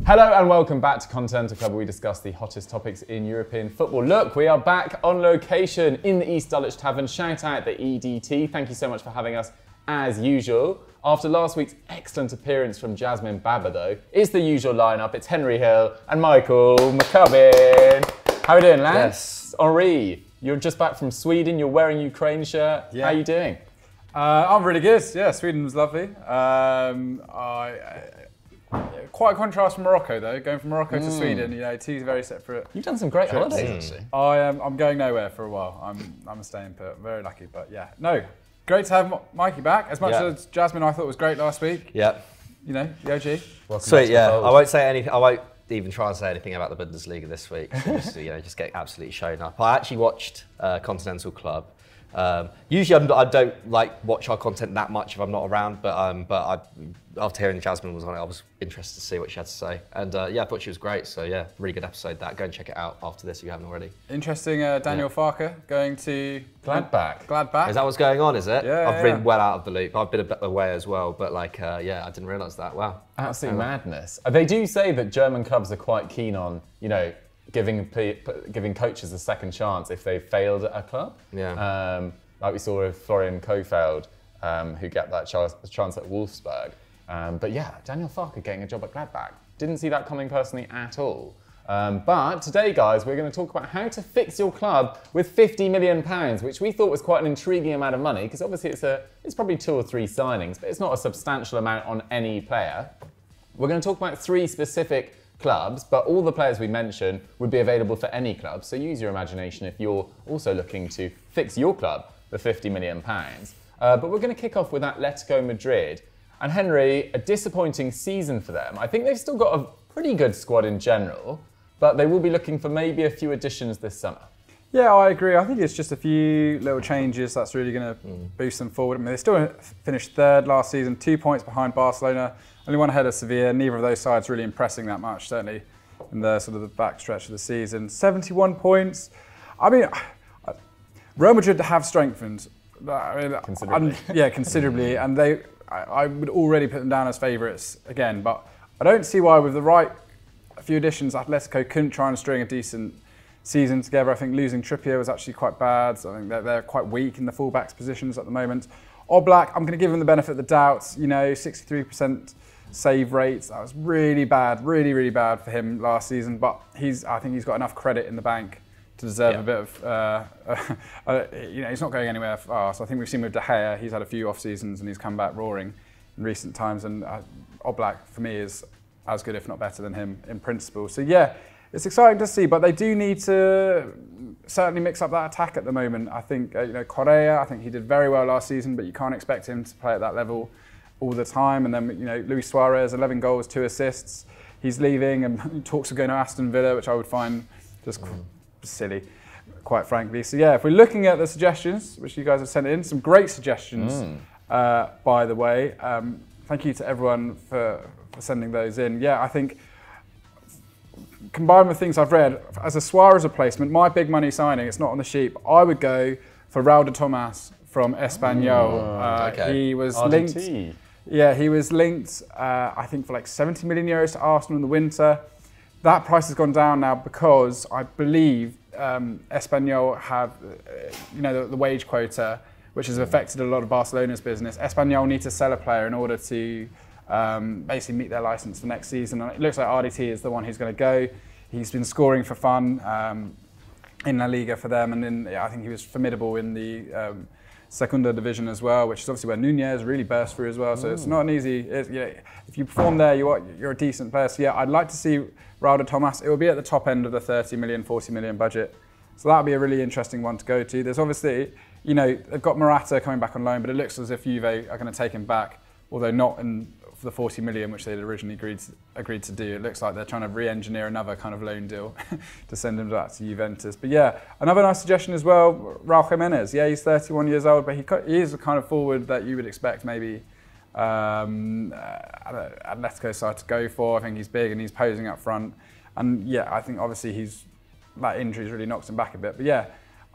Hello and welcome back to Continental Club, where we discuss the hottest topics in European football. Look, we are back on location in the East Dulwich Tavern. Shout out the EDT. Thank you so much for having us as usual. After last week's excellent appearance from Jasmine Baba, though, it's the usual lineup. It's Henry Hill and Michael McCubbin. How are we doing, lads? Yes. Henri, you're just back from Sweden. You're wearing Ukraine shirt. Yeah. How are you doing? I'm really good. Yeah, Sweden was lovely. Quite a contrast from Morocco, though. Going from Morocco to Sweden, you know, two very separate. You've done some great holidays, actually. I'm going nowhere for a while. I'm staying put. Very lucky, but yeah, no. Great to have Mikey back. As much as Jasmine, I thought was great last week. Yeah. You know, the OG. Sweet. Yeah. I won't say anything. I won't even try and say anything about the Bundesliga this week. So just get absolutely shown up. I actually watched Continental Club. Usually I don't like watch our content that much if I'm not around, but after hearing Jasmine was on it, I was interested to see what she had to say, and I thought she was great. So yeah, really good episode. Go and check it out after this if you haven't already. Interesting. Daniel Farke going to Gladbach. Gladbach. Is that what's going on? Is it? Yeah. I've been well out of the loop. I've been a bit away as well, but I didn't realise that. Wow. Absolute madness. They do say that German clubs are quite keen on, giving coaches a second chance if they've failed at a club. Yeah. Like we saw with Florian Kohfeldt, who got that chance at Wolfsburg. But yeah, Daniel Farke getting a job at Gladbach. Didn't see that coming personally at all. But today, guys, we're going to talk about how to fix your club with £50 million, which we thought was quite an intriguing amount of money, because obviously it's probably 2 or 3 signings, but it's not a substantial amount on any player. We're going to talk about 3 specific clubs, but all the players we mention would be available for any club, so use your imagination if you're also looking to fix your club for £50 million. But we're going to kick off with Atletico Madrid. And Henry, a disappointing season for them. I think they've still got a pretty good squad in general, but they will be looking for maybe a few additions this summer. Yeah, I agree. I think it's just a few little changes that's really going to boost them forward. I mean, they still finished 3rd last season, 2 points behind Barcelona, only 1 ahead of Sevilla. Neither of those sides really impressing that much, certainly in the sort of the back stretch of the season. 71 points. I mean, Real Madrid have strengthened. Considerably. Considerably, and I would already put them down as favourites again, but I don't see why with the right few additions, Atletico couldn't try and string a decent season together. I think losing Trippier was actually quite bad. So I think they're quite weak in the fullbacks positions at the moment. Oblak, I'm going to give him the benefit of the doubt. 63% save rates. That was really bad, really, really bad for him last season. But I think he's got enough credit in the bank to deserve a bit of, he's not going anywhere fast. I think we've seen with De Gea, he's had a few off seasons and he's come back roaring in recent times. And Oblak, for me, is as good, if not better than him in principle. So yeah, it's exciting to see, but they do need to certainly mix up that attack at the moment. I think, Correa, I think he did very well last season, but you can't expect him to play at that level all the time. And then, Luis Suarez, 11 goals, 2 assists. He's leaving and talks of going to Aston Villa, which I would find just silly, quite frankly. So yeah, if we're looking at the suggestions, which you guys have sent in, some great suggestions, by the way. Thank you to everyone for sending those in. Yeah, I think combined with things I've read, as a Suarez replacement, my big money signing, it's not on the sheet, I would go for Raul de Tomas from Espanyol. Okay. He was RDT. linked. Yeah, he was linked, I think, for like €70 million to Arsenal in the winter. That price has gone down now because I believe Espanyol have, the wage quota, which has affected a lot of Barcelona's business. Espanyol need to sell a player in order to basically meet their license for next season. And it looks like RDT is the one who's going to go. He's been scoring for fun in La Liga for them, and I think he was formidable in the Segunda division as well, which is obviously where Nunez really burst through as well. So it's not an easy. If you perform there, you're a decent player. So yeah, I'd like to see Raul de Tomas. It will be at the top end of the 30 million, 40 million budget. So that would be a really interesting one to go to. There's obviously, they've got Morata coming back on loan, but it looks as if Juve are going to take him back, although not for the 40 million, which they'd originally agreed to do. It looks like they're trying to re-engineer another kind of loan deal to send him back to Juventus. But yeah, another nice suggestion as well, Raul Jimenez. Yeah, he's 31 years old, but he is the kind of forward that you would expect maybe Atletico side to go for. I think he's big and he's posing up front. And yeah, I think obviously that injury's really knocked him back a bit. But yeah,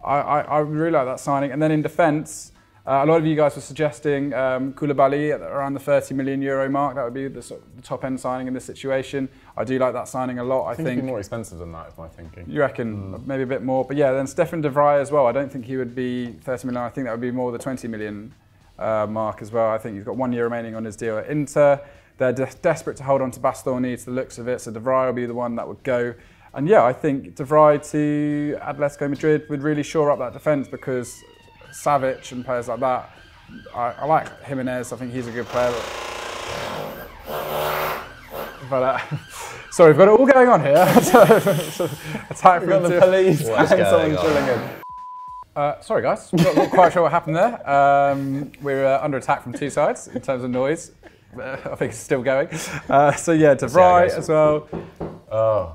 I really like that signing. And then in defence, A lot of you guys were suggesting Koulibaly at around the €30 million mark. That would be the top end signing in this situation. I do like that signing a lot. I think it'd be more expensive than that, is my thinking. You reckon maybe a bit more, but yeah. Then Stefan de Vrij as well. I don't think he would be 30 million. I think that would be more the 20 million mark as well. I think he's got 1 year remaining on his deal at Inter. They're desperate to hold on to Bastoni to the looks of it, so de Vrij will be the one that would go. And yeah, I think de Vrij to Atletico Madrid would really shore up that defence, because Savic and players like that, I like Jimenez. I think he's a good player. But sorry, we've got it all going on here. Attack from the police and someone drilling in. Sorry guys, not quite sure what happened there. We're under attack from two sides in terms of noise. I think it's still going. So yeah, de Vrij as well. Oh.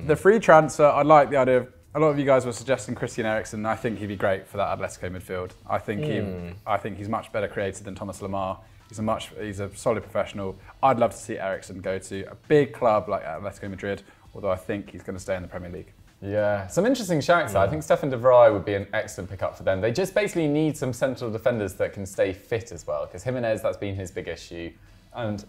The free transfer, I like the idea of. A lot of you guys were suggesting Christian Eriksen. I think he'd be great for that Atletico midfield. I think he's much better created than Thomas Lemar. He's a solid professional. I'd love to see Eriksen go to a big club like Atletico Madrid, although I think he's going to stay in the Premier League. Yeah, some interesting shouts there. I think Stefan de Vrij would be an excellent pickup for them. They just basically need some central defenders that can stay fit as well, because Jimenez, that's been his big issue. And,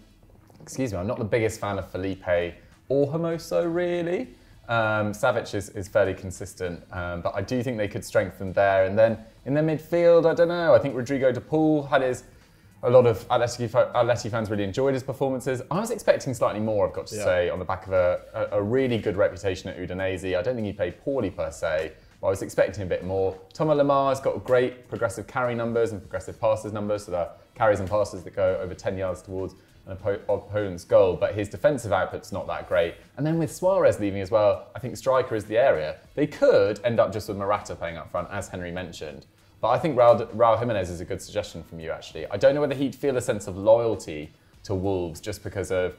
excuse me, I'm not the biggest fan of Felipe or Hermoso, really. Savic is fairly consistent, but I do think they could strengthen there. And then in their midfield, I don't know, I think Rodrigo de Paul had a lot of Atleti fans really enjoyed his performances. I was expecting slightly more, I've got to say, on the back of a really good reputation at Udinese. I don't think he played poorly per se, but I was expecting a bit more. Thomas Lemar's got great progressive carry numbers and progressive passes numbers, so the carries and passes that go over 10 yards towards an opponent's goal, but his defensive output's not that great. And then with Suarez leaving as well, I think striker is the area. They could end up just with Morata playing up front, as Henry mentioned. But I think Raul Jimenez is a good suggestion from you, actually. I don't know whether he'd feel a sense of loyalty to Wolves just because of,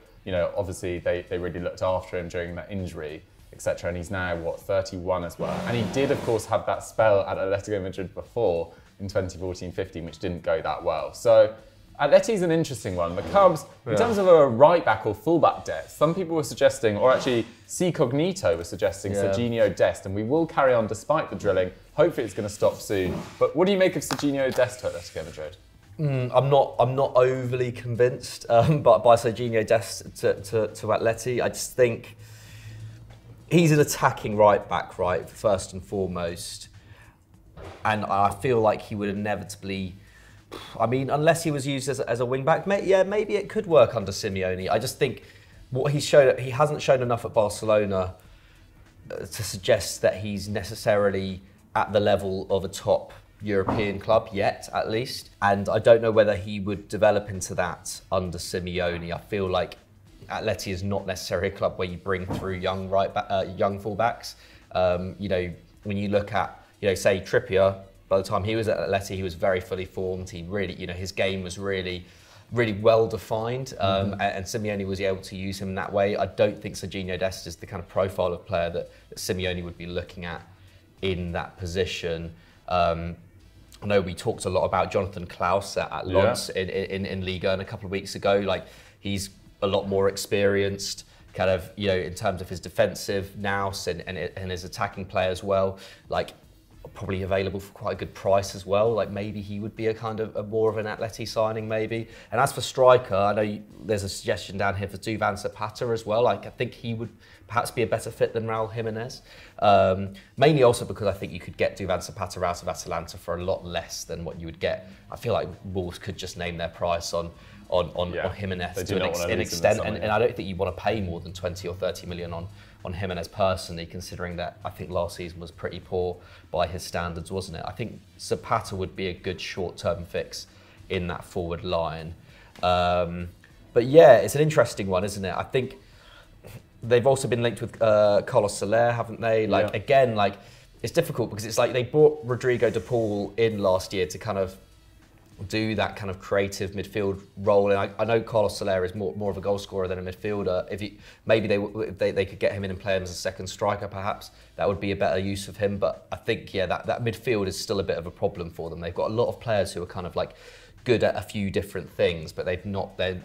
obviously they really looked after him during that injury, etc. And he's now, 31 as well. And he did, of course, have that spell at Atletico Madrid before in 2014-15, which didn't go that well. So Atleti's an interesting one. The Cubs, in terms of a right-back or full-back depth, some people were suggesting, or actually C Cognito was suggesting Serginho Dest, and we will carry on despite the drilling. Hopefully it's going to stop soon. But what do you make of Serginho Dest to Atletico Madrid? I'm not overly convinced but by Serginho Dest to Atleti. I just think he's an attacking right-back, right, first and foremost. And I feel like he would inevitably... I mean, unless he was used as a wing-back, maybe it could work under Simeone. I just think what he's shown, he hasn't shown enough at Barcelona to suggest that he's necessarily at the level of a top European club yet, at least. And I don't know whether he would develop into that under Simeone. I feel like Atleti is not necessarily a club where you bring through young fullbacks. When you look at, say Trippier. By the time he was at Atleti, he was very fully formed. He really, his game was really, really well defined, and Simeone was able to use him in that way. I don't think Serginho Dest is the kind of profile of player that Simeone would be looking at in that position. I know we talked a lot about Jonathan Klaus at Lens in Liga a couple of weeks ago. Like, he's a lot more experienced, kind of, in terms of his defensive nous and his attacking play as well. Like, probably available for quite a good price as well. Like, maybe he would be a kind of more of an Atleti signing, maybe. And as for striker, I know there's a suggestion down here for Duvan Zapata as well. Like, I think he would perhaps be a better fit than Raul Jimenez. Mainly also because I think you could get Duvan Zapata out of Atalanta for a lot less than what you would get. I feel like Wolves could just name their price on Jimenez to an extent, and I don't think you want to pay more than 20 or 30 million on Jimenez personally, considering that I think last season was pretty poor by his standards, wasn't it? I think Zapata would be a good short-term fix in that forward line. But yeah, it's an interesting one, isn't it? I think they've also been linked with Carlos Soler, haven't they? Again, it's difficult because it's like they brought Rodrigo de Paul in last year to kind of do that kind of creative midfield role, and I know Carlos Soler is more of a goal scorer than a midfielder. If they could get him in and play him as a second striker, perhaps that would be a better use of him. But I think that midfield is still a bit of a problem for them. They've got a lot of players who are kind of like good at a few different things, but they've not their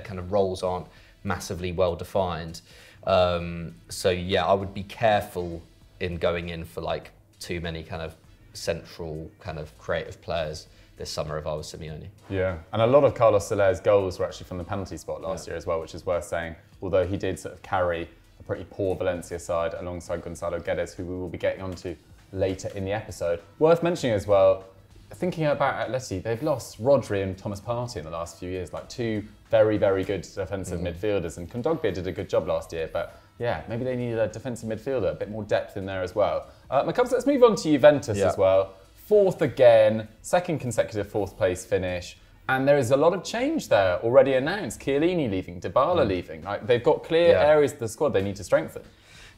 kind of roles aren't massively well defined. So yeah, I would be careful in going in for like too many kind of central kind of creative players this summer if I was Simeone. Yeah, and a lot of Carlos Soler's goals were actually from the penalty spot last year as well, which is worth saying, although he did sort of carry a pretty poor Valencia side alongside Gonzalo Guedes, who we will be getting onto later in the episode. Worth mentioning as well, thinking about Atleti, they've lost Rodri and Thomas Partey in the last few years, like two very, very good defensive midfielders, and Kondogbia did a good job last year, but yeah, maybe they need a defensive midfielder, a bit more depth in there as well. McCubbs, let's move on to Juventus as well. Fourth again, second consecutive fourth place finish. And there is a lot of change there already announced. Chiellini leaving, Dybala leaving. Like, they've got clear areas of the squad they need to strengthen.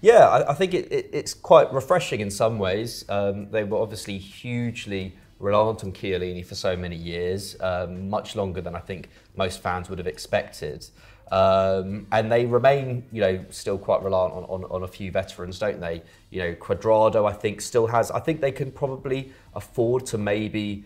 Yeah, I think it's quite refreshing in some ways. They were obviously hugely reliant on Chiellini for so many years, much longer than I think most fans would have expected. And they remain, still quite reliant on a few veterans, don't they? Cuadrado, I think, still has. I think they can probably afford to maybe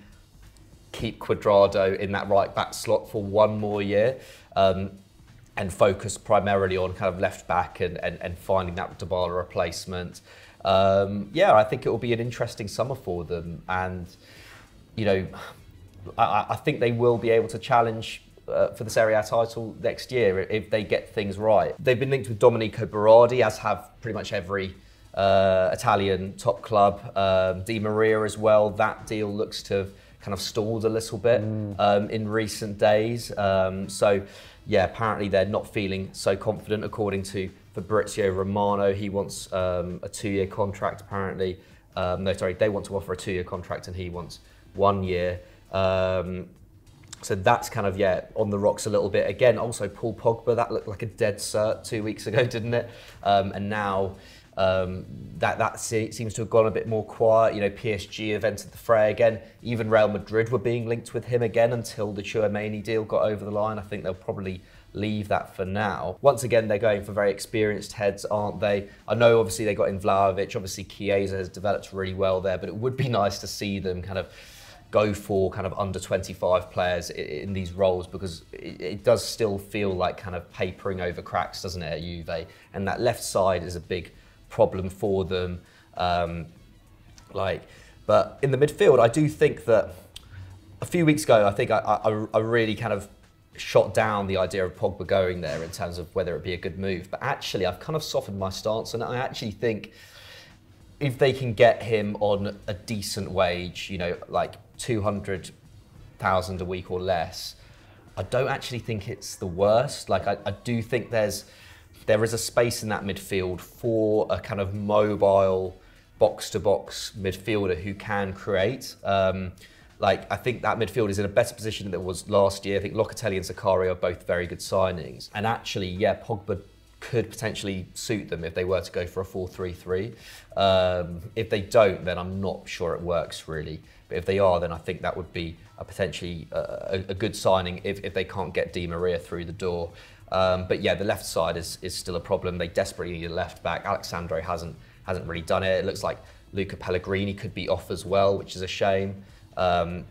keep Cuadrado in that right back slot for one more year, and focus primarily on kind of left back and finding that Dybala replacement. I think it will be an interesting summer for them, and I think they will be able to challenge for the Serie A title next year if they get things right. They've been linked with Domenico Berardi, as have pretty much every Italian top club. Di Maria as well. That deal looks to have kind of stalled a little bit in recent days. Apparently they're not feeling so confident, according to Fabrizio Romano. He wants a 2-year contract, apparently. They want to offer a 2-year contract and he wants 1 year. So that's kind of, on the rocks a little bit. Again, also Paul Pogba, that looked like a dead cert 2 weeks ago, didn't it? And now that seems to have gone a bit more quiet. PSG have entered the fray again. Even Real Madrid were being linked with him again until the Tchouaméni deal got over the line. I think they'll probably leave that for now. Once again, they're going for very experienced heads, aren't they? I know obviously they got in Vlahovic, obviously Chiesa has developed really well there, but it would be nice to see them kind of go for kind of under 25 players in these roles, because it does still feel like kind of papering over cracks, doesn't it, at Juve? And that left side is a big problem for them. But in the midfield, I do think that a few weeks ago, I think I really kind of shot down the idea of Pogba going there in terms of whether it be a good move. But actually, I've kind of softened my stance, and I actually think if they can get him on a decent wage, like 200,000 a week or less, I don't actually think it's the worst. Like I do think there is a space in that midfield for a kind of mobile box-to-box midfielder who can create. I think that midfield is in a better position than it was last year. I think Locatelli and Zakaria are both very good signings. And actually, Pogba could potentially suit them if they were to go for a 4-3-3. If they don't, then I'm not sure it works really. But if they are, then I think that would be potentially a good signing if they can't get Di Maria through the door. The left side is still a problem. They desperately need a left back. Alexandro hasn't really done it. It looks like Luca Pellegrini could be off as well, which is a shame,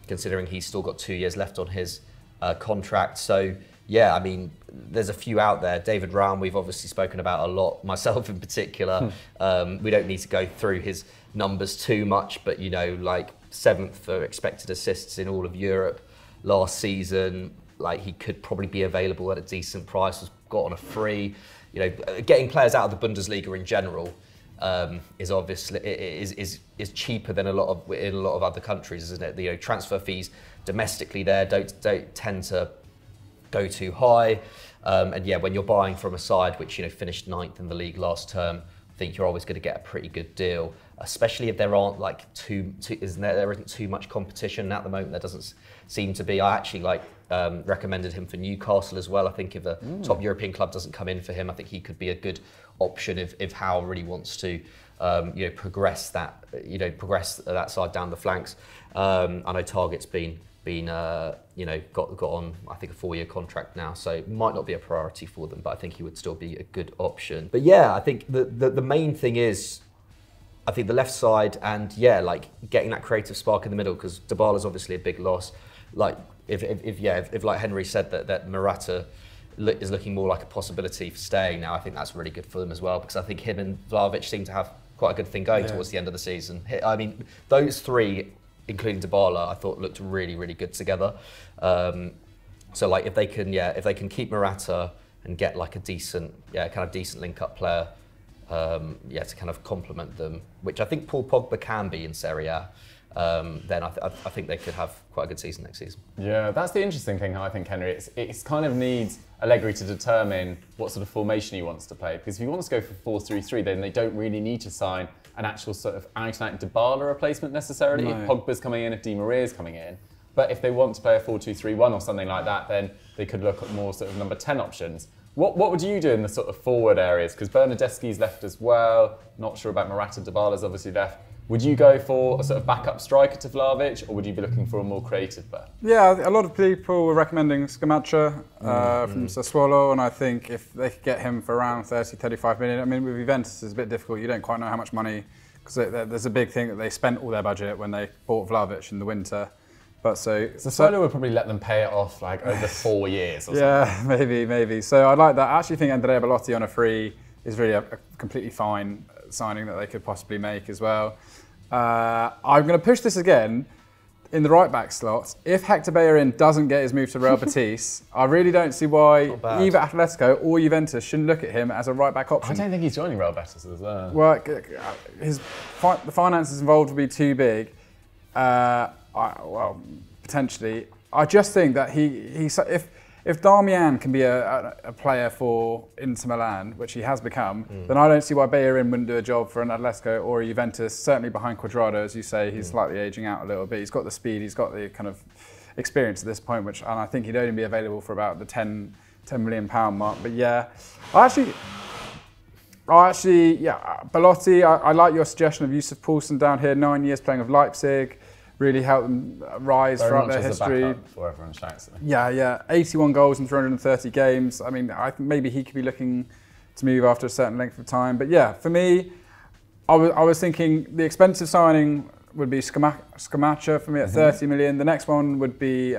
considering he's still got 2 years left on his contract. So there's a few out there. David Raum, we've obviously spoken about a lot, myself in particular. We don't need to go through his numbers too much, but 7th for expected assists in all of Europe last season. He could probably be available at a decent price, was got on a free. Getting players out of the Bundesliga in general is obviously is cheaper than in a lot of other countries, isn't it? Transfer fees domestically there don't tend to go too high, when you're buying from a side which finished 9th in the league last term, I think you're always going to get a pretty good deal, especially if there aren't there isn't too much competition at the moment. There doesn't seem to be. I actually recommended him for Newcastle as well. I think if a top European club doesn't come in for him, I think he could be a good option if Howe really wants to progress that side down the flanks. I know Target's been got on, I think, a 4-year contract now, so it might not be a priority for them, but I think he would still be a good option. But I think the main thing is, I think the left side and getting that creative spark in the middle, because Dybala's obviously a big loss. If like Henry said that Morata is looking more like a possibility for staying now, I think that's really good for them as well, because I think him and Vlahovic seem to have quite a good thing going towards the end of the season. I mean, those three, including Dybala, I thought looked really, really good together. So like if they can keep Morata and get like a decent, kind of decent link-up player, to kind of complement them, which I think Paul Pogba can be in Serie A, then I think they could have quite a good season next season. Yeah, that's the interesting thing, I think, Henry. It's kind of needs Allegri to determine what sort of formation he wants to play. Because if he wants to go for 4-3-3, then they don't really need to sign an actual sort of out-and-out Dybala replacement necessarily. No. If Pogba's coming in, if Di Maria's coming in. But if they want to play a 4-2-3-1 or something like that, then they could look at more sort of number 10 options. What would you do in the sort of forward areas? Because Bernardeschi's left as well. Not sure about Morata. Dybala's obviously left. Would you go for a sort of backup striker to Vlahovic, or would you be looking for a more creative player? Yeah, a lot of people were recommending Scamacca from Sassuolo, and I think if they could get him for around 30-35 million, I mean, with Juventus it's a bit difficult. You don't quite know how much money, because there's a big thing that they spent all their budget when they bought Vlahovic in the winter. But Sassuolo would probably let them pay it off like over 4 years or something. Yeah, maybe. So I like that. I actually think Andrea Belotti on a free is really a completely fine signing that they could possibly make as well. I'm going to push this again in the right back slot. If Hector Bellerin doesn't get his move to Real Betis, I really don't see why either Atletico or Juventus shouldn't look at him as a right back option. I don't think he's joining Real Betis as well. Well, the finances involved would be too big. Well, potentially. I just think that if Darmian can be a player for Inter Milan, which he has become, then I don't see why Bellerin wouldn't do a job for an Atletico or a Juventus, certainly behind Cuadrado, as you say. He's slightly ageing out a little bit. He's got the speed, he's got the kind of experience at this point, and I think he'd only be available for about the £10 million mark. But yeah, Belotti, I like your suggestion of Yusuf Poulsen down here, 9 years playing with Leipzig. Really helped them rise throughout their history. Before everyone shouts at me. Yeah. 81 goals in 330 games. I mean, I think maybe he could be looking to move after a certain length of time. But yeah, for me, I was thinking the expensive signing would be Scamacca for me at 30 million. The next one would be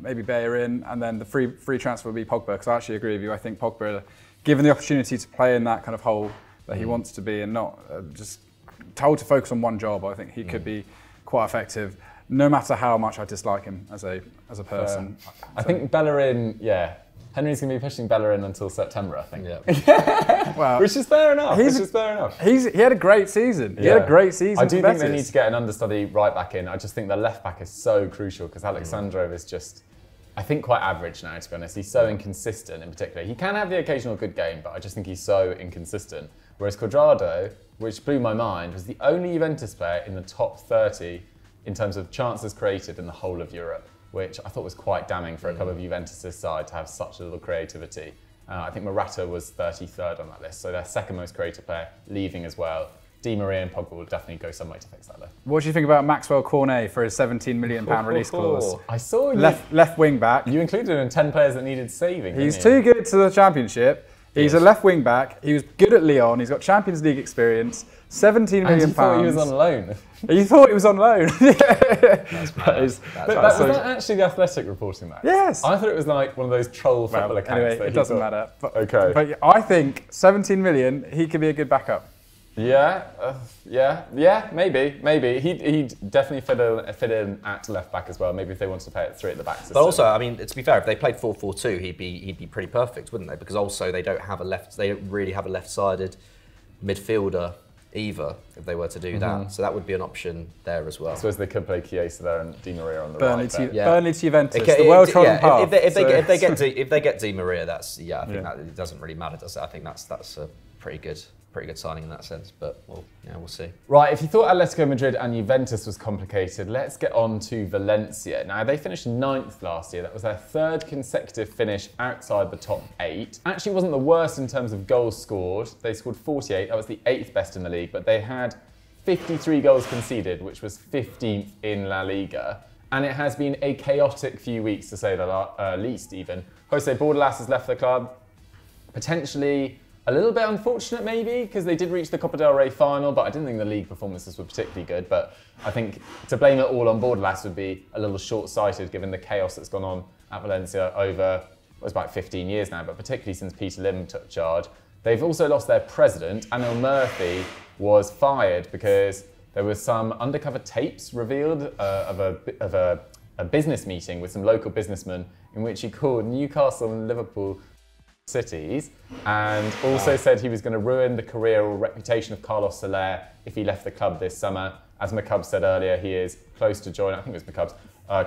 maybe Bellerin, and then the free transfer would be Pogba. Because I actually agree with you. I think Pogba, given the opportunity to play in that kind of hole that he wants to be, and not just told to focus on one job, I think he could be quite effective, no matter how much I dislike him as a person. I think Bellerin, Henry's going to be pushing Bellerin until September, I think. Yeah. Well, which is fair enough. He had a great season. He had a great season. I do think they need to get an understudy right back in. I just think the left back is so crucial because Alexandrov is just, I think, quite average now, to be honest. He's so inconsistent in particular. He can have the occasional good game, but I just think he's so inconsistent. Whereas Cuadrado, which blew my mind, was the only Juventus player in the top 30 in terms of chances created in the whole of Europe, which I thought was quite damning for a club of Juventus' side to have such little creativity. I think Morata was 33rd on that list, so their second most creative player, leaving as well. Di Maria and Pogba will definitely go some way to fix that though. What do you think about Maxwell Cornet for his £17 million release clause? I saw you. Left wing back. You included him in 10 players that needed saving. He's too good to the Championship. He's a left wing back. He was good at Lyon. He's got Champions League experience. £17 million. You thought he was on loan. You thought he was on loan. That's mad. Was that actually the Athletic reporting that? Yes. I thought it was like one of those troll football accounts. Anyway, it doesn't matter. Okay. But I think 17 million, he could be a good backup. Yeah, maybe. He'd definitely fit in at left back as well. Maybe if they wanted to play at 3 at the back system. But also, I mean, to be fair, if they played 4-4-2, he'd be pretty perfect, wouldn't they? Because also they don't really have a left-sided midfielder either, if they were to do that. So that would be an option there as well. I suppose they could play Chiesa there and Di Maria on the Burnley right. Burnley to Juventus, the well-trodden path. If they get Di Maria, I think that it doesn't really matter, does it? I think that's a pretty good signing in that sense, but we'll see. Right, if you thought Atletico Madrid and Juventus was complicated, let's get on to Valencia. Now, they finished 9th last year. That was their 3rd consecutive finish outside the top 8. Actually, wasn't the worst in terms of goals scored. They scored 48. That was the 8th best in the league, but they had 53 goals conceded, which was 15th in La Liga. And it has been a chaotic few weeks, to say the least, even. Jose Bordalas has left the club. Potentially a little bit unfortunate maybe, because they did reach the Copa del Rey final, but I didn't think the league performances were particularly good. But I think to blame it all on Bordalas would be a little short-sighted given the chaos that's gone on at Valencia over, well, it's about 15 years now, but particularly since Peter Lim took charge. They've also lost their president. Anil Murthy was fired because there was some undercover tapes revealed of a business meeting with some local businessmen in which he called Newcastle and Liverpool cities, and also said he was going to ruin the career or reputation of Carlos Soler if he left the club this summer. As McCubbs said earlier, he is close to joining, I think it was McCubbs,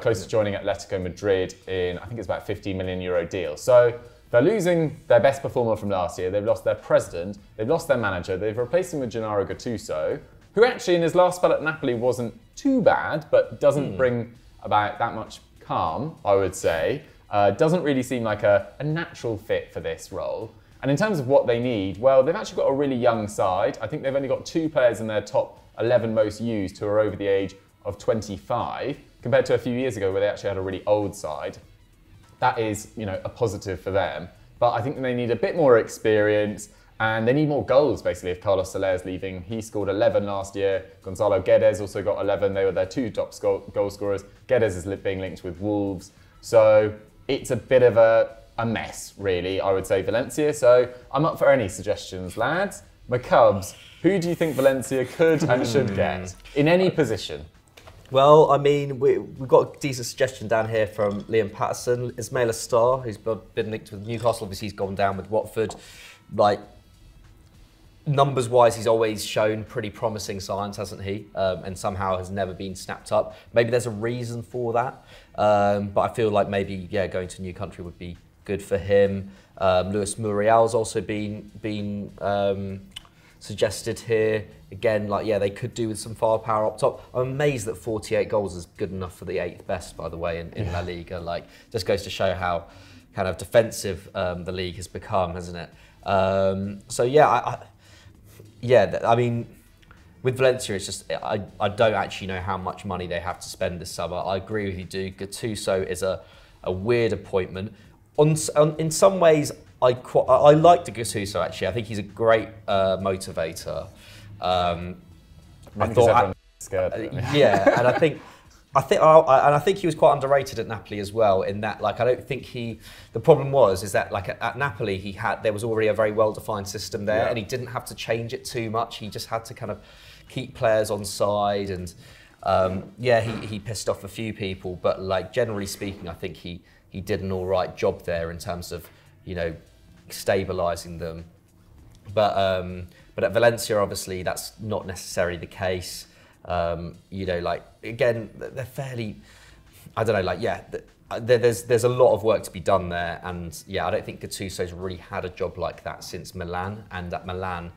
close to joining Atletico Madrid in, I think it's about a €50 million deal. So they're losing their best performer from last year. They've lost their president, they've lost their manager, they've replaced him with Gennaro Gattuso, who actually in his last spell at Napoli wasn't too bad, but doesn't bring about that much calm, I would say. Doesn't really seem like a natural fit for this role. And in terms of what they need, well, they've actually got a really young side. I think they've only got 2 players in their top 11 most used who are over the age of 25, compared to a few years ago where they actually had a really old side. That is, a positive for them. But I think they need a bit more experience, and they need more goals, basically, if Carlos Soler's leaving. He scored 11 last year. Gonzalo Guedes also got 11. They were their 2 top goal scorers. Guedes is being linked with Wolves. So it's a bit of a mess, really, I would say, Valencia. So I'm up for any suggestions, lads. McCubbs, who do you think Valencia could and should get in any position? Well, I mean, we've got a decent suggestion down here from Liam Patterson. Ismail Assar, who's been linked with Newcastle. Obviously, he's gone down with Watford. Like, numbers-wise, he's always shown pretty promising signs, hasn't he? And somehow has never been snapped up. Maybe there's a reason for that. But I feel like maybe, going to a new country would be good for him. Luis Muriel's also been suggested here. Again, they could do with some firepower up top. I'm amazed that 48 goals is good enough for the 8th best, by the way, in La Liga. Just goes to show how kind of defensive the league has become, hasn't it? I mean, with Valencia, it's just, I don't actually know how much money they have to spend this summer. I agree with you, Duke. Gattuso is a weird appointment. In some ways, I like Gattuso, actually. I think he's a great motivator. I thought everyone's scared. And I think he was quite underrated at Napoli as well. In that, I don't think the problem is that at Napoli there was already a very well-defined system there, and he didn't have to change it too much. He just had to kind of keep players on side, and he pissed off a few people, but generally speaking, I think he did an all right job there in terms of stabilising them. But at Valencia, obviously, that's not necessarily the case. Again, they're fairly, I don't know, there's a lot of work to be done there, and I don't think Gattuso's really had a job like that since Milan, and at Milan,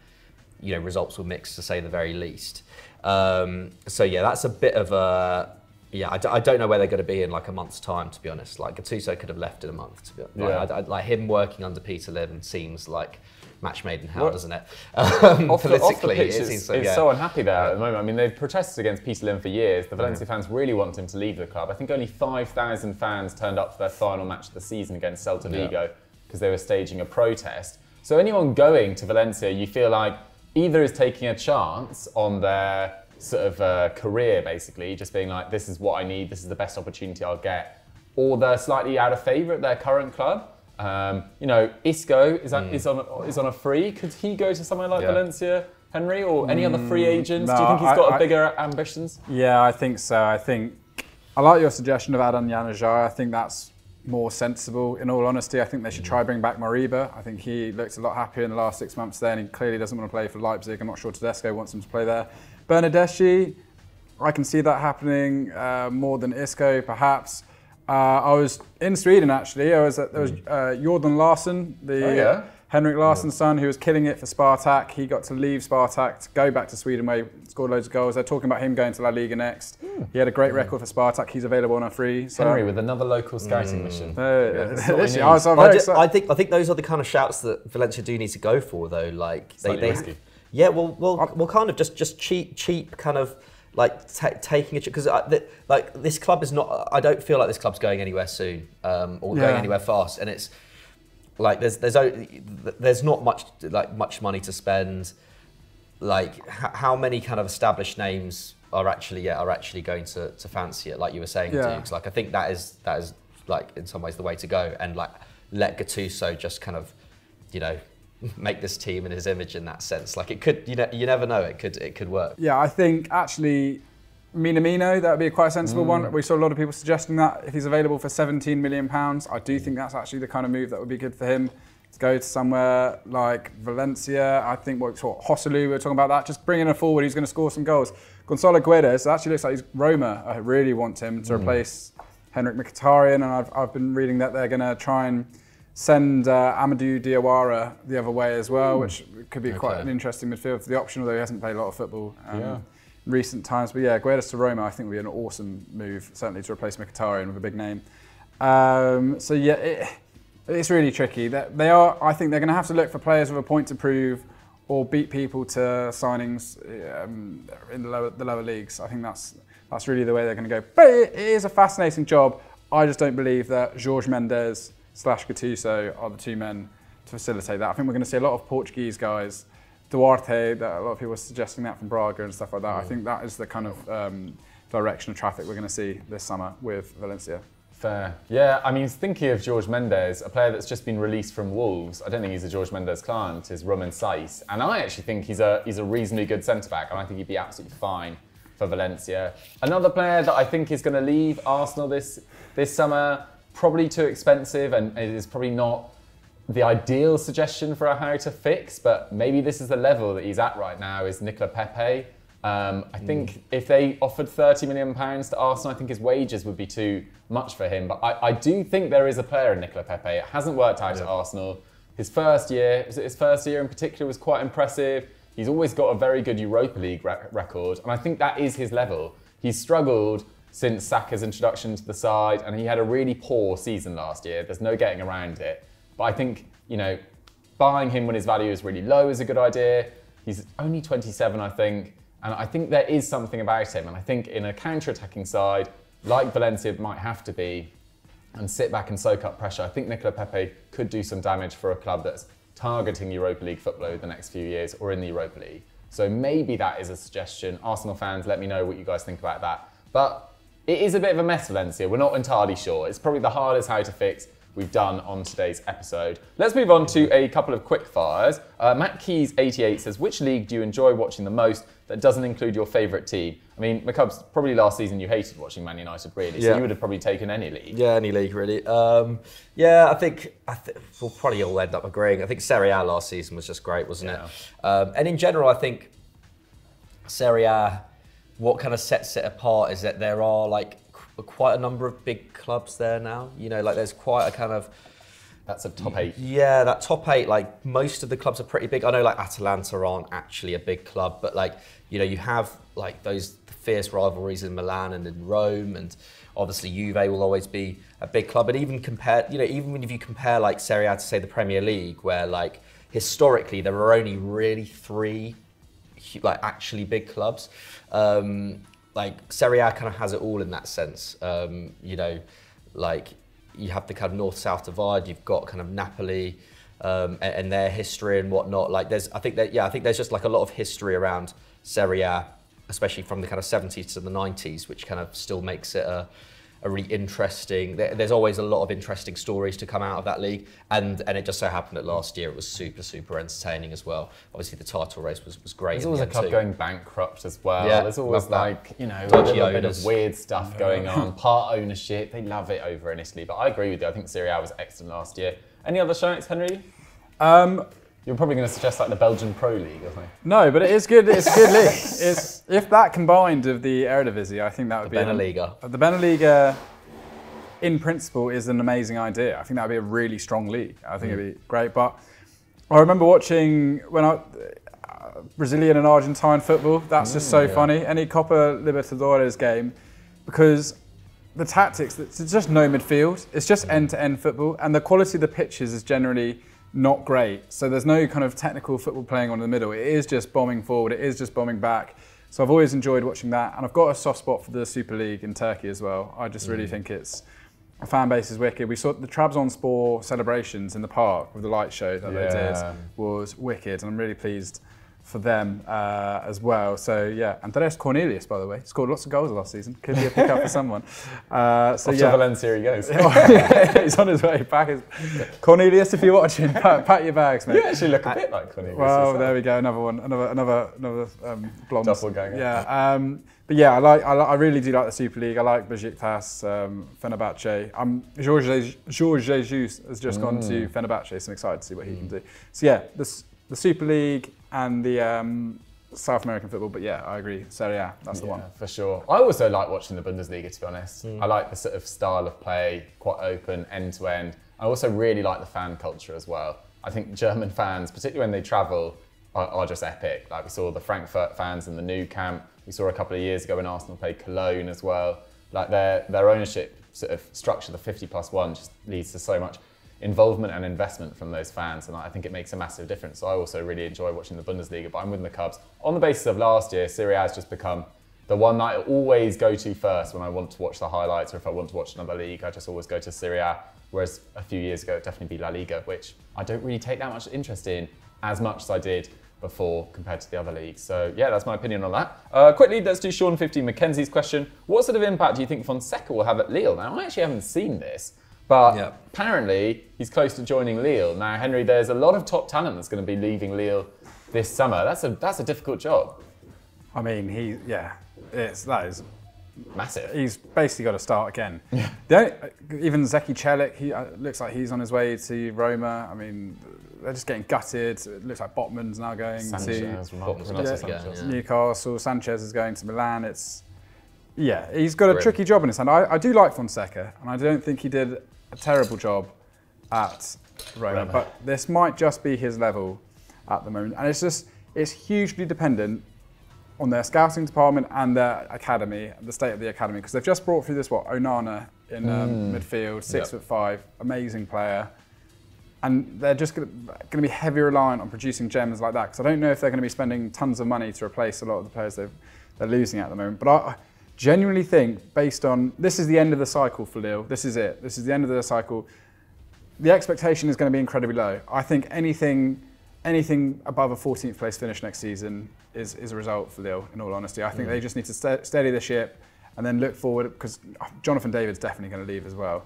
results were mixed to say the very least. That's a bit of a, I don't know where they're going to be in a month's time, to be honest. Gattuso could have left in a month, to be honest. Him working under Peter Lim seems like match made in hell, doesn't it? Off the Politically, pitch, it's so unhappy there at the moment. I mean, they've protested against Peter Lim for years. The Valencia fans really want him to leave the club. I think only 5,000 fans turned up for their final match of the season against Celta Vigo because they were staging a protest. So anyone going to Valencia, you feel like either is taking a chance on their sort of career, basically, just being like, this is what I need, this is the best opportunity I'll get, or they're slightly out of favour at their current club. Isco is on a free. Could he go to somewhere like Valencia, Henry, or any other free agents? Do you think he's got bigger ambitions? Yeah, I think so. I like your suggestion of Adnan Januzaj. I think that's more sensible. In all honesty, I think they should try bring back Moriba. I think he looked a lot happier in the last 6 months there, and he clearly doesn't want to play for Leipzig. I'm not sure Tedesco wants him to play there. Bernardeschi, I can see that happening more than Isco, perhaps. I was in Sweden, actually. There was Jordan Larsson, Henrik Larsson's son, who was killing it for Spartak. He got to leave Spartak to go back to Sweden, where he scored loads of goals. They're talking about him going to La Liga next. He had a great record for Spartak. He's available on a free. So. Henry with another local scouting mission. I think those are the kind of shouts that Valencia do need to go for, though. Risky. Yeah, well, kind of just cheap kind of. Taking it, because this club is not. I don't feel like this club's going anywhere soon, or going anywhere fast. And it's there's not much money to spend. How many kind of established names are actually going to fancy it? Like you were saying, Dukes. I think that is in some ways the way to go, and let Gattuso just kind of, make this team in his image in that sense. Like it could, you never know, it could work. Yeah, I think actually Minamino, that would be a quite sensible one. We saw a lot of people suggesting that if he's available for £17 million, I do think that's actually the kind of move that would be good for him. To go to somewhere like Valencia, I think Joselu, we were talking about that, just bringing a forward who's going to score some goals. Gonzalo Guedes actually looks like he's Roma. I really want him to replace Henrik Mkhitaryan, and I've been reading that they're going to try and send Amadou Diawara the other way as well, which could be quite an interesting midfield for the option, although he hasn't played a lot of football in recent times. But yeah, Guedes to Roma I think would be an awesome move, certainly to replace Mkhitaryan with a big name. So yeah, it's really tricky. I think they're going to have to look for players with a point to prove or beat people to signings in the lower leagues. I think that's really the way they're going to go. But it is a fascinating job. I just don't believe that Jorge Mendes / Gattuso are the two men to facilitate that. I think we're going to see a lot of Portuguese guys. Duarte, that a lot of people are suggesting that from Braga and stuff like that. I think that is the kind of direction of traffic we're going to see this summer with Valencia. Fair. Yeah, I mean, thinking of Jorge Mendes, a player that's just been released from Wolves, I don't think he's a Jorge Mendes client, is Raum. And I actually think he's a reasonably good centre-back, and I think he'd be absolutely fine for Valencia. Another player that I think is going to leave Arsenal this summer, probably too expensive, and it is probably not the ideal suggestion for how to fix, but maybe this is the level that he's at right now, is Nicolas Pepe. I think if they offered £30 million to Arsenal, I think his wages would be too much for him. But I do think there is a player in Nicolas Pepe. It hasn't worked out at Arsenal. His first year in particular, was quite impressive. He's always got a very good Europa League record, and I think that is his level. He's struggled since Saka's introduction to the side, and he had a really poor season last year. There's no getting around it. But I think, buying him when his value is really low is a good idea. He's only 27, I think. And I think there is something about him. And I think in a counter-attacking side, like Valencia might have to be, and sit back and soak up pressure, I think Nicolas Pepe could do some damage for a club that's targeting Europa League football over the next few years, or in the Europa League. So maybe that is a suggestion. Arsenal fans, let me know what you guys think about that. But it is a bit of a mess, Valencia. We're not entirely sure. It's probably the hardest how to fix we've done on today's episode. Let's move on to a couple of quick fires. Matt Keys 88 says, which league do you enjoy watching the most that doesn't include your favourite team? I mean, McCubbs, probably last season you hated watching Man United, really, so you would have probably taken any league. Yeah, any league, really. I think we'll probably all end up agreeing. I think Serie A last season was just great, wasn't it? And in general, I think Serie A, what kind of sets it apart is that there are quite a number of big clubs there now. There's quite a kind of... That's a top 8. Yeah, that top 8, most of the clubs are pretty big. I know Atalanta aren't actually a big club, but you have those fierce rivalries in Milan and in Rome, and obviously Juve will always be a big club. And even even if you compare Serie A to say the Premier League, where historically there are only really 3 actually big clubs. Serie A kind of has it all in that sense. You have the kind of north-south divide. You've got kind of Napoli and their history and whatnot. I think there's just a lot of history around Serie A, especially from the kind of 70s to the 90s, which kind of still makes it a really interesting. There's always a lot of interesting stories to come out of that league, and it just so happened that last year it was super entertaining as well. Obviously the title race was great. There's always a club going bankrupt as well. Yeah, there's always a dodgy little bit of weird stuff going on. Part ownership, they love it over in Italy. But I agree with you. I think Serie A was excellent last year. Any other shouts, Henry? You're probably going to suggest the Belgian Pro League or something. No, but it is good. It's a good league. If that combined with the Eredivisie, I think that would be... The Beneliga, in principle, is an amazing idea. I think that would be a really strong league. I think it'd be great. But I remember watching Brazilian and Argentine football. That's just so funny. Any Copa Libertadores game, because the tactics, there's just no midfield. It's just end-to-end football, and the quality of the pitches is generally not great. So there's no kind of technical football playing on in the middle. It is just bombing forward. It is just bombing back. So I've always enjoyed watching that. And I've got a soft spot for the Super League in Turkey as well. I just really think the fan base is wicked. We saw the Trabzonspor celebrations in the park with the light show that they did was wicked. And I'm really pleased for them as well. So yeah, Andres Cornelius, by the way, scored lots of goals last season. Could be a pickup for someone. To Valencia he goes. He's on his way back. Cornelius, if you're watching, pack your bags, mate. You actually look a bit like Cornelius. Well, there we go, another one, another blonde. Doppelganger. Yeah, but yeah, I really do like the Super League. I like Besiktas, Fenerbahce. Jorge Jesus has just gone to Fenerbahce, so I'm excited to see what he can do. So yeah, the Super League and the South American football, but yeah, I agree. Serie A, that's the one. For sure. I also like watching the Bundesliga, to be honest. I like the sort of style of play, quite open, end to end. I also really like the fan culture as well. I think German fans, particularly when they travel, are just epic. Like we saw the Frankfurt fans in the Nou Camp. We saw a couple of years ago when Arsenal played Cologne as well. Like their ownership sort of structure, the 50+1, just leads to so much involvement and investment from those fans, and I think it makes a massive difference. So I also really enjoy watching the Bundesliga, but I'm with the Cubs. On the basis of last year, Serie A has just become the one that I always go to first when I want to watch the highlights, or if I want to watch another league, I just always go to Serie A. Whereas a few years ago, it'd definitely be La Liga, which I don't really take that much interest in as much as I did before compared to the other leagues. So yeah, that's my opinion on that. Quickly, let's do Sean 50 Mackenzie's question. What sort of impact do you think Fonseca will have at Lille? Now, I actually haven't seen this, but apparently he's close to joining Lille. Now, Henry, there's a lot of top talent that's going to be leaving Lille this summer. That's a difficult job. I mean, that is massive. He's basically got to start again. Even Zeki Celik, he looks like he's on his way to Roma. I mean, they're just getting gutted. It looks like Botman's now going to Newcastle. Sanchez is going to Milan. He's got a tricky job in his hand. I do like Fonseca, and I don't think he did a terrible job at Roma. But this might just be his level at the moment, and it's hugely dependent on their scouting department and their academy, the state of the academy, because they've just brought through this Onana in midfield, 6'5", amazing player, and they're just going to be heavy reliant on producing gems like that. Because I don't know if they're going to be spending tons of money to replace a lot of the players they're losing at the moment. But I genuinely think, based on this is the end of the cycle for Lille. This is it. This is the end of the cycle. The expectation is going to be incredibly low. I think anything above a 14th place finish next season is a result for Lille, in all honesty. I think they just need to steady the ship and then look forward, because Jonathan David's definitely going to leave as well.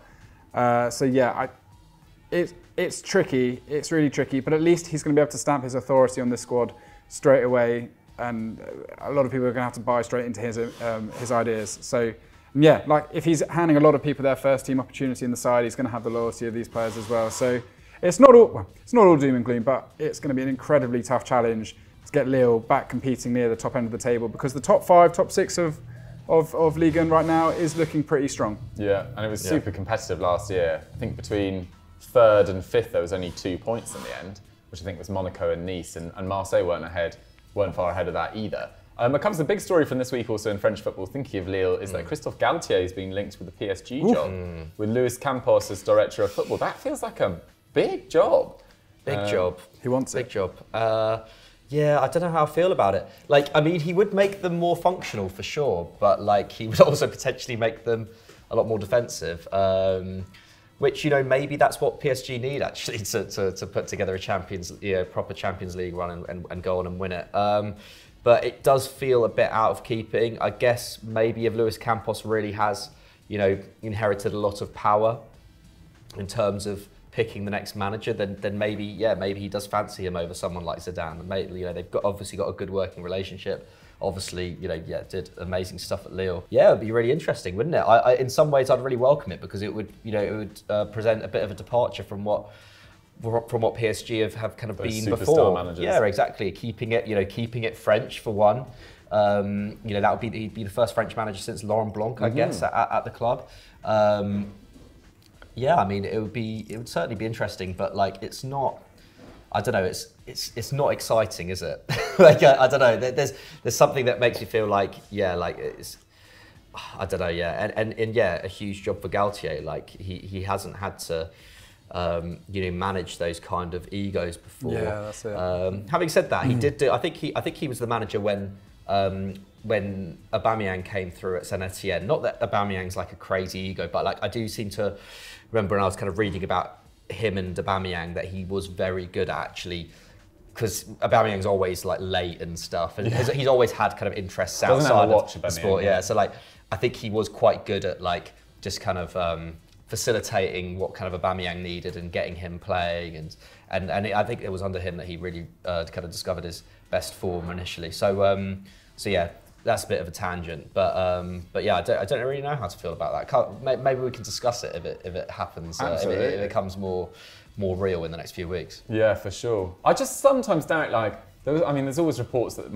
It's tricky. It's really tricky, but at least he's going to be able to stamp his authority on this squad straight away, and a lot of people are going to have to buy straight into his ideas. So yeah, like if he's handing a lot of people their first team opportunity in the side, he's going to have the loyalty of these players as well. So it's not all doom and gloom, but it's going to be an incredibly tough challenge to get Lille back competing near the top end of the table, because the top 5, top 6 of Ligue 1 right now is looking pretty strong. Yeah, and it was super competitive last year. I think between 3rd and 5th there was only 2 points in the end, which I think was Monaco and Nice, and Marseille weren't far ahead of that either. It comes the big story from this week also in French football, thinking of Lille, is that Christophe Galtier is being linked with the PSG job, with Luis Campos as director of football. That feels like a big job. Big job. He wants big job. I don't know how I feel about it. Like, I mean, he would make them more functional for sure, but like he would also potentially make them a lot more defensive. Which, maybe that's what PSG need actually to put together a proper Champions League run and go on and win it. But it does feel a bit out of keeping. I guess maybe if Luis Campos really has, inherited a lot of power in terms of picking the next manager, then maybe he does fancy him over someone like Zidane. And maybe, they've obviously got a good working relationship. Obviously, did amazing stuff at Lille. Yeah, it'd be really interesting, wouldn't it? I in some ways, I'd really welcome it, because it would, present a bit of a departure from what PSG have kind of been before. Managers. Yeah, exactly. Keeping it French for one. That would he'd be the first French manager since Laurent Blanc, I guess, at the club. I mean, it would certainly be interesting, but like, it's not. I don't know. It's not exciting, is it? Like, I don't know. There's something that makes me feel like, it's. I don't know. Yeah, and a huge job for Galtier. Like he hasn't had to. Manage those kind of egos before. Yeah, that's it. Having said that, he did do. I think he was the manager when Aubameyang came through at Saint Etienne. Not that Aubameyang's like a crazy ego, but like I do seem to remember when I was kind of reading about him and Aubameyang that he was very good at actually because Aubameyang's always like late and stuff, and he's always had kind of interests Doesn't outside have a watch of the Aubameyang, sport. yeah. Yeah, so like I think he was quite good at like just kind of facilitating what kind of Aubameyang needed and getting him playing, and I think it was under him that he really kind of discovered his best form initially. So so yeah. That's a bit of a tangent, but yeah, I don't really know how to feel about that. Maybe we can discuss it if it happens, if it becomes more real in the next few weeks. Yeah, for sure. I just sometimes doubt, like, there's always reports that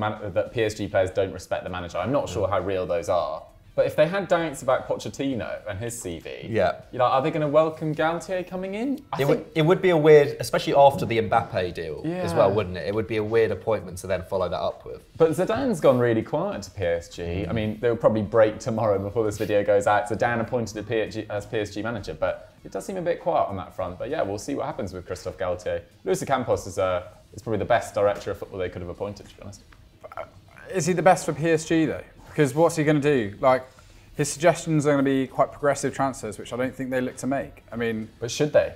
PSG players don't respect the manager. I'm not sure how real those are. But if they had doubts about Pochettino and his CV, are they going to welcome Galtier coming in? It would be a weird, especially after the Mbappe deal as well, wouldn't it? It would be a weird appointment to then follow that up with. But Zidane's gone really quiet to PSG. I mean, they'll probably break tomorrow before this video goes out. Zidane appointed as PSG manager, but it does seem a bit quiet on that front. But yeah, we'll see what happens with Christophe Galtier. Luis Campos is probably the best director of football they could have appointed, to be honest. Is he the best for PSG though? Because what's he going to do? Like, his suggestions are going to be quite progressive transfers, which I don't think they look to make. I mean, but should they?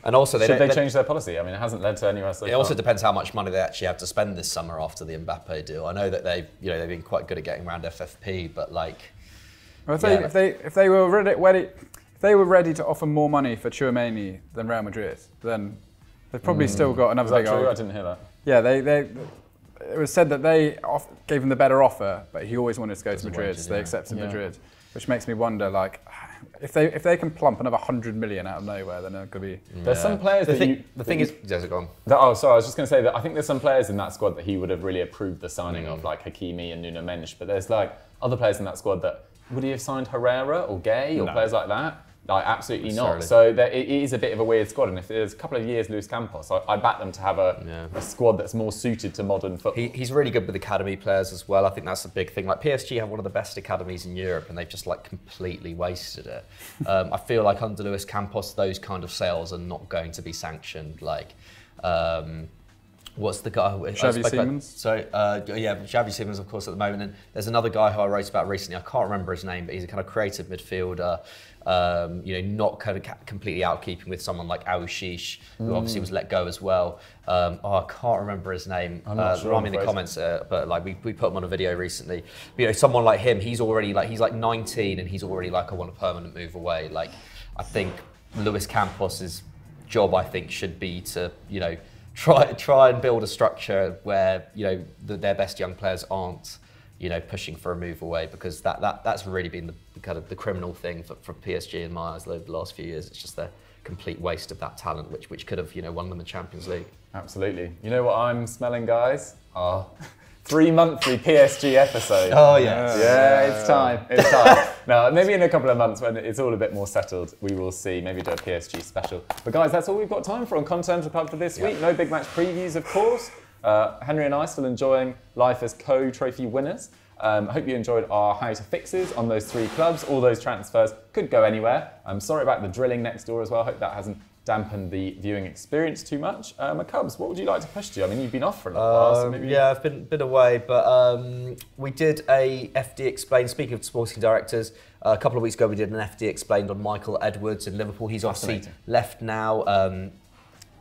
And also, should they change their policy? I mean, it hasn't led to anywhere so far. It also depends how much money they actually have to spend this summer after the Mbappe deal. I know that they've been quite good at getting around FFP, but like, if they were ready to offer more money for Tchouaméni than Real Madrid, then they've probably still got another big. True? I didn't hear that. Yeah, it was said that they gave him the better offer, but he always wanted to go to Madrid, so they accepted Madrid, which makes me wonder, like, if they can plump another 100 million out of nowhere, then it could be. There's some players. The thing is, go on. Oh, sorry. I was just going to say that I think there's some players in that squad that he would have really approved the signing of, like Hakimi and Nuno Mendes. But there's like other players in that squad that would he have signed Herrera or Gay or players like that? Like, absolutely not. So it is a bit of a weird squad, and if there's a couple of years Luis Campos, I back them to have a squad that's more suited to modern football. He's really good with academy players as well. I think that's a big thing. Like, PSG have one of the best academies in Europe, and they've just like completely wasted it. I feel like under Luis Campos, those kind of sales are not going to be sanctioned. Like, what's the guy? Xavi Simons. So Xavi Simons, of course, at the moment. And there's another guy who I wrote about recently. I can't remember his name, but he's a kind of creative midfielder. Not kind of completely outkeeping with someone like Aouchiche, who obviously was let go as well. I can't remember his name. Raum in the comments, but like we put him on a video recently. But, someone like him, he's like 19 and he's already like, I want a permanent move away. Like, I think Luis Campos's job, I think, should be to try and build a structure where their best young players aren't pushing for a move away, because that's really been the kind of the criminal thing for PSG in my eyes over the last few years. It's just the complete waste of that talent, which could have won them the Champions League. Absolutely. You know what I'm smelling, guys? 3 monthly PSG episodes. Oh yes. Yeah, it's time. It's time. Now, maybe in a couple of months when it's all a bit more settled, we will see. Maybe do a PSG special. But guys, that's all we've got time for on Continental Club for this week. No big match previews, of course. Henry and I still enjoying life as co-trophy winners. I hope you enjoyed our how to fixes on those 3 clubs. All those transfers could go anywhere. I'm sorry about the drilling next door as well. I hope that hasn't dampened the viewing experience too much. Cubs, what would you like to push to? I mean, you've been off for a little while, so maybe... Yeah, I've been away, but we did a FD Explained. Speaking of sporting directors, a couple of weeks ago we did an FD Explained on Michael Edwards in Liverpool. He's obviously left now,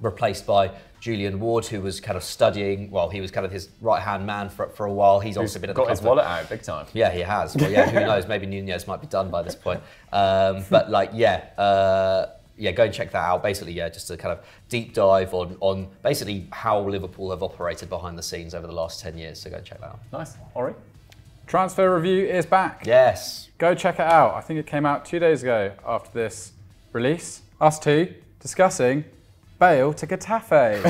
replaced by Julian Ward, who was kind of studying. Well, he was kind of his right-hand man for a while. He's also been at the club. Got his wallet out big time. Yeah, he has. Well, yeah, who knows? Maybe Nunez might be done by this point. But like, go and check that out. Basically, just a kind of deep dive on basically how Liverpool have operated behind the scenes over the last 10 years. So go and check that out. Nice. Ori? Transfer Review is back. Yes. Go check it out. I think it came out 2 days ago after this release. Us two discussing Bale to Getafe.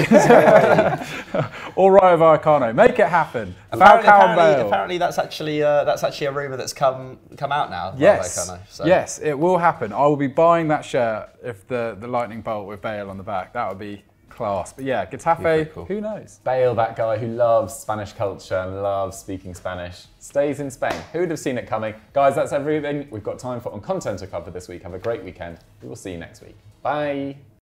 Or Rayo Vallecano. Make it happen. Apparently that's actually a rumour that's come out now. Yes. Vallecano, so. Yes, it will happen. I will be buying that shirt if the lightning bolt with Bale on the back. That would be class. But yeah, Getafe, cool. Who knows? Bale, that guy who loves Spanish culture and loves speaking Spanish, stays in Spain. Who would have seen it coming? Guys, that's everything we've got time for on Continental Club for this week. Have a great weekend. We will see you next week. Bye.